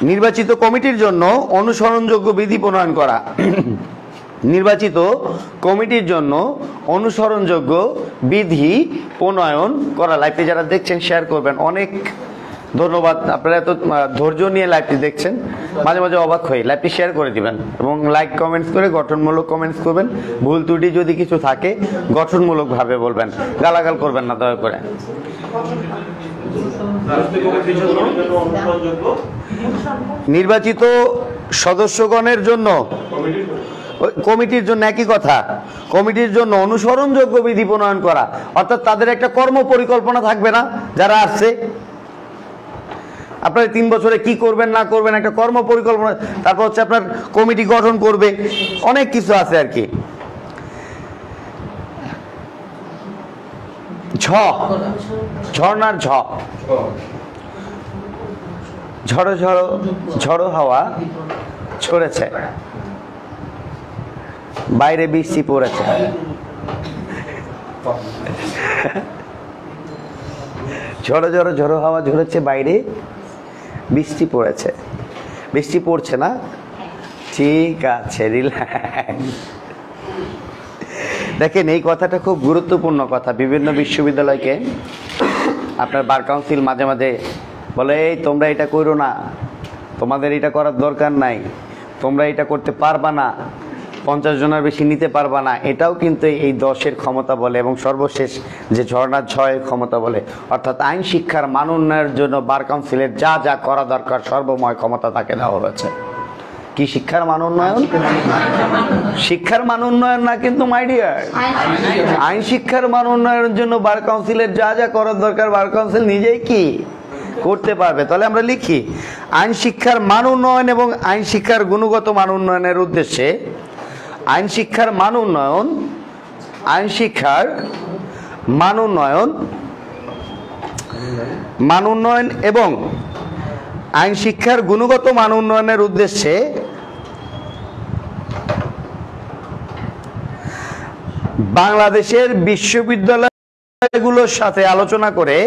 নির্বাচিত কমিটির জন্য অনুসরণযোগ্য বিধি প্রণয়ন করা। নির্বাচিত কমিটির জন্য অনুসরণযোগ্য বিধি প্রণয়ন করা। লাইভে যারা দেখছেন শেয়ার করবেন, অনেক ধন্যবাদ। আপনারা এত ধৈর্য নিয়ে লাইভটি দেখছেন, মাঝে মাঝে অবাক হয়ে লাইভটি শেয়ার করে দিবেন এবং লাইক কমেন্টস করে গঠনমূলক কমেন্টস করবেন। ভুল ত্রুটি যদি কিছু থাকে গঠনমূলকভাবে বলবেন, গালাগাল করবেন না দয়া করে। নির্বাচিত সদস্যগণের জন্য, কমিটির জন্য একই কথা, কমিটির জন্য অনুসরণযোগ্য বিধি প্রণয়ন করা, অর্থাৎ তাদের একটা কর্ম পরিকল্পনা থাকবে না যারা আসছে। আপনারা 3 বছরে কি করবেন না করবেন একটা কর্ম পরিকল্পনা, তারপর হচ্ছে আপনার কমিটি গঠন করবে, অনেক কিছু আছে আর কি। ঝর্ণার ঝ, ঝড়ো ঝড়ো ঝড়ো হাওয়া ছড়েছে, বাইরে বৃষ্টি পড়েছে। ঝড়ো ঝড়ো ঝড়ো হাওয়া ঝরেছে, বাইরে বৃষ্টি পড়েছে। বৃষ্টি পড়ছে না? ঠিক আছে, রিল্যাক্স। দেখেন, এই কথাটা খুব গুরুত্বপূর্ণ কথা। বিভিন্ন বিশ্ববিদ্যালয়কে আপনার বার কাউন্সিল মাঝে মাঝে বলে, এই তোমরা এটা করো না, তোমাদের এটা করার দরকার নাই, তোমরা এটা করতে পারবা না, 50 জনের বেশি নিতে পারবা না। এটাও কিন্তু এই 10-এর ক্ষমতা বলে, এবং সর্বশেষ যে ঝর্ণার ঝয়ের ক্ষমতা বলে। অর্থাৎ আইন শিক্ষার মান উন্নয়নের জন্য বার কাউন্সিলের যা যা করা দরকার সর্বময় ক্ষমতা তাকে দেওয়া হয়েছে। কি শিক্ষার মান উন্নয়ন? শিক্ষার মান উন্নয়ন না কিন্তু, মাই ডিয়ার, আইন শিক্ষার মান উন্নয়নের জন্য বার কাউন্সিলের যা যা করার দরকার বার কাউন্সিল নিজেই কি করতে পারবে। তাহলে আমরা লিখি, আইন শিক্ষার মান উন্নয়ন এবং আইন শিক্ষার গুণগত মান উন্নয়নের উদ্দেশ্যে আইন শিক্ষার মান উন্নয়ন, আইন শিক্ষার মান উন্নয়ন, মান উন্নয়ন এবং আইন শিক্ষার গুণগত মান উন্নয়নের উদ্দেশ্যে বাংলাদেশের বিশ্ববিদ্যালয়গুলোর সাথে আলোচনা করে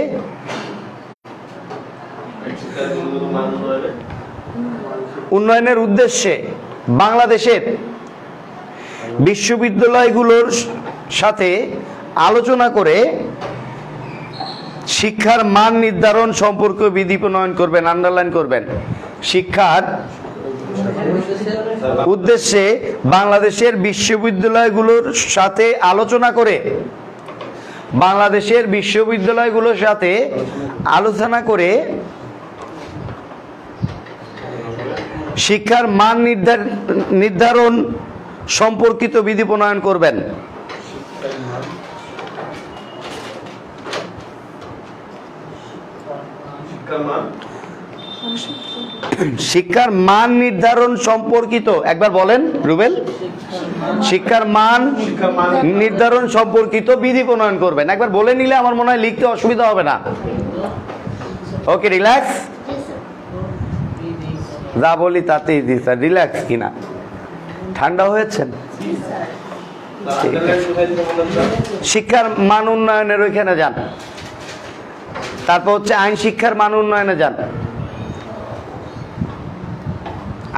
উন্নয়নের উদ্দেশ্যে বাংলাদেশের বিশ্ববিদ্যালয়গুলোর সাথে আলোচনা করে শিক্ষার মান নির্ধারণ সম্পর্কে বিধি প্রণয়ন করবেন। আন্ডারলাইন করবেন, শিক্ষার উদ্দেশ্যে বাংলাদেশের বিশ্ববিদ্যালয়গুলোর সাথে আলোচনা করে, বাংলাদেশের বিশ্ববিদ্যালয়গুলোর সাথে আলোচনা করে শিক্ষার মান নির্ধারণ সম্পর্কিত বিধি প্রণয়ন করবেন। শিক্ষার মান নির্ধারণ সম্পর্কিত, একবার বলেন রুবেল। শিক্ষার মান নির্ধারণ সম্পর্কিত বিধি প্রণয়ন করবেন, একবার বলে নিলে আমার মনে হয় লিখতে অসুবিধা হবে না। ওকে, রিল্যাক্স। যা বলি তাতেই দি স্যার, রিল্যাক্স কিনা, ঠান্ডা হয়েছেন? শিক্ষার মান উন্নয়নের ওইখানে যান, তারপর হচ্ছে আইন শিক্ষার মান উন্নয়নে যান।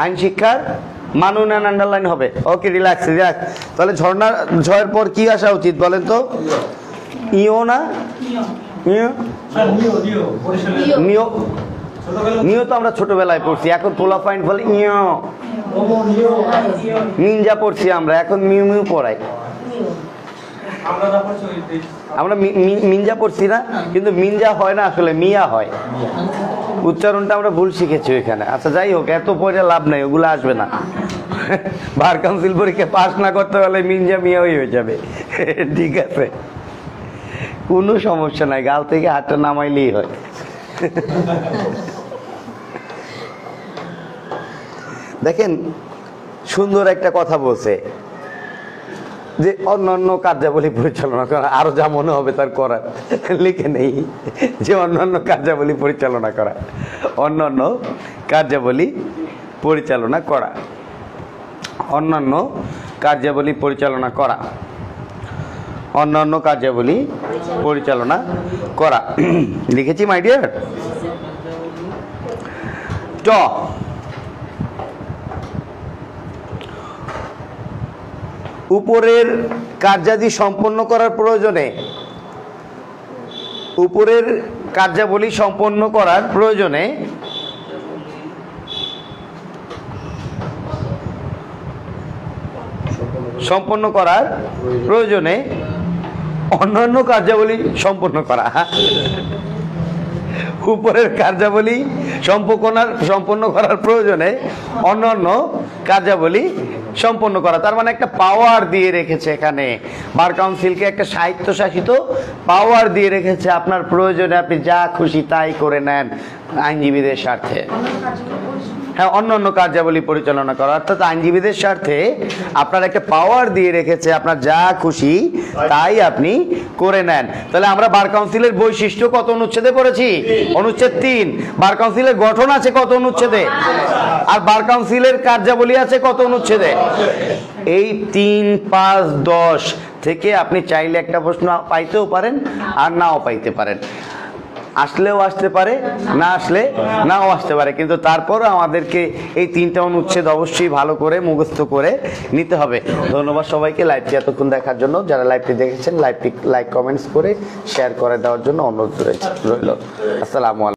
আইন শিক্ষার মান উন্নয়ন আন্ডারলাইন হবে। ওকে, রিল্যাক্স রিল্যাক্স। তাহলে ঝর্ণা ঝয়ের পর কি আসা উচিত বলেন তো? ইও না নিও? নিও তো আমরা ছোটবেলায় পড়ছি, এখন পোলা পয়েন্ট বলে ইও। নিনজা পড়ছি আমরা, এখন মিউ মিউ পড়াই। আমরা মিনজা পড়ছি না, কিন্তু মিনজা হয় না, আসলে মিয়া হয়। উচ্চারণটা আমরা ভুল শিখেছি ওইখানে। আচ্ছা যাই হোক, এত পড়ে লাভ নাই, ওগুলো আসবে না। বার কাউন্সিল পরীক্ষা পাস না করতে পারলে মিনজা মিয়া হয়ে যাবে। ঠিক আছে, কোনো সমস্যা নাই, গাল থেকে হাতটা নামাইলেই হয়। দেখেন সুন্দর একটা কথা বলছে যে অন্যান্য কার্যাবলী পরিচালনা করা, আরো যা মনে হবে তার করার, লিখে নেই যে অন্যান্য কার্যাবলী পরিচালনা করা, অন্যান্য কার্যাবলী পরিচালনা করা, অন্যান্য কার্যাবলী পরিচালনা করা, অন্যান্য কার্যাবলী পরিচালনা করা। লিখেছি মাই ডিয়ার। ট, উপরের কার্যাদি সম্পন্ন করার প্রয়োজনে, উপরের কার্যাবলী সম্পন্ন করার প্রয়োজনে সম্পন্ন করার প্রয়োজনে অন্যান্য কার্যাবলী সম্পন্ন করা। উপরের কার্যাবলী সম্পন্ন করার প্রয়োজনে অন্যান্য কার্যাবলী সম্পন্ন করা, তার মানে একটা পাওয়ার দিয়ে রেখেছে এখানে। বার কাউন্সিলকে একটা স্বায়ত্তশাসিত পাওয়ার দিয়ে রেখেছে, আপনার প্রয়োজনে আপনি যা খুশি তাই করে নেন আইনজীবীদের স্বার্থে। হ্যাঁ, অন্যান্য কার্যাবলী পরিচালনা করা, অর্থাৎ আইনজীবীদের স্বার্থে আপনার একটা পাওয়ার দিয়ে রেখেছে, আপনার যা খুশি তাই আপনি করে নেন। তাহলে আমরা বার কাউন্সিলের বৈশিষ্ট্য কত অনুচ্ছেদে পড়েছি? অনুচ্ছেদ 3। বার কাউন্সিলের গঠন আছে কত অনুচ্ছেদে? আর বার কাউন্সিলের কার্যাবলী আছে কত অনুচ্ছেদে? এই 3, 5, 10 থেকে আপনি চাইলে একটা প্রশ্ন পাইতেও পারেন আর নাও পাইতে পারেন, আসলেও আসতে পারে, না আসলে নাও আসতে পারে, কিন্তু তারপরও আমাদেরকে এই 3টা অনুচ্ছেদ অবশ্যই ভালো করে মুখস্থ করে নিতে হবে। ধন্যবাদ সবাইকে লাইভটি এতক্ষণ দেখার জন্য। যারা লাইভটি দেখেছেন লাইভটি লাইক কমেন্টস করে শেয়ার করে দেওয়ার জন্য অনুরোধ রইল। আসসালামু আলাইকুম।